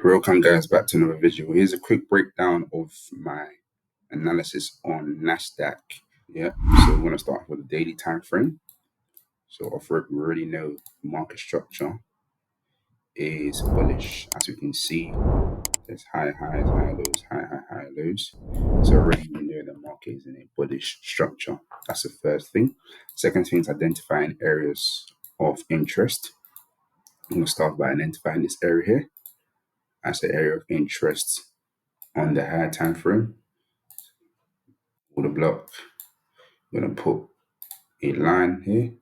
Welcome, guys, back to another video. Here's a quick breakdown of my analysis on NASDAQ. Yeah, so we're going to start with the daily time frame. So, off rip, we already know the market structure is bullish. As you can see, there's high highs, high lows, high lows. So, already we know the market is in a bullish structure. That's the first thing. Second thing is identifying areas of interest. I'm going to start by identifying this area here as an area of interest on the higher time frame or the block. I'm going to put a line here.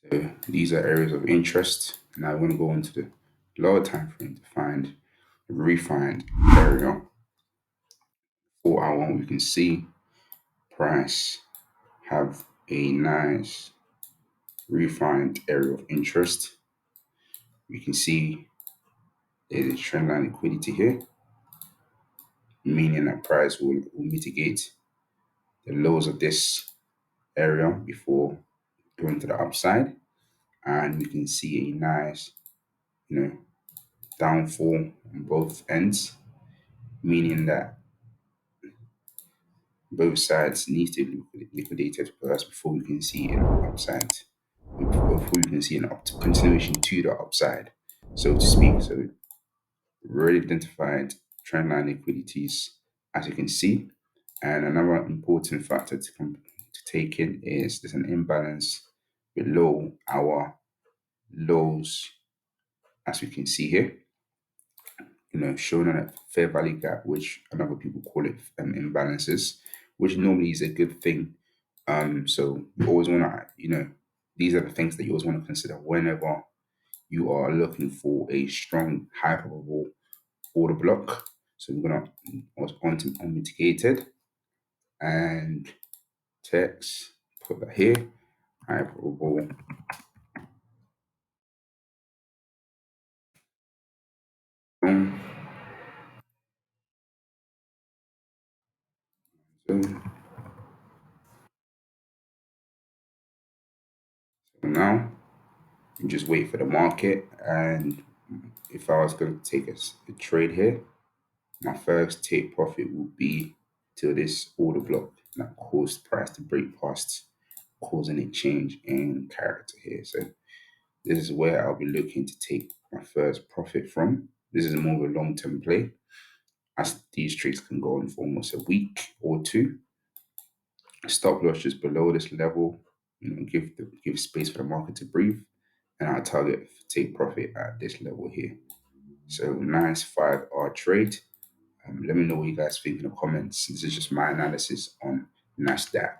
So these are areas of interest. Now I want to go into the lower time frame to find the refined area. 4 hour, we can see price have a nice refined area of interest. We can see there's a trend line liquidity here, meaning that price will mitigate the lows of this area before going to the upside. And we can see a nice, downfall on both ends, meaning that both sides need to be liquidated first before we can see an upside, before we can see an continuation to the upside, so to speak. So we've already identified trendline liquidities, as you can see. And another important factor to take in is there's an imbalance below our lows, as we can see here, shown on a fair value gap, which other people call it imbalances, which normally is a good thing. So you always want to, these are the things that you always want to consider whenever you are looking for a strong, high probable order block. So we're gonna on to unmitigated and text, put that here, high probable. So now you just wait for the market. And if I was going to take a trade here, my first take profit would be to this order block that caused price to break past, causing a change in character here. So this is where I'll be looking to take my first profit from. This is more of a long-term play, as these trades can go on for almost a week or two. Stop loss just below this level, give space for the market to breathe, and our target take profit at this level here. So nice 5R trade. Let me know what you guys think in the comments. This is just my analysis on NASDAQ.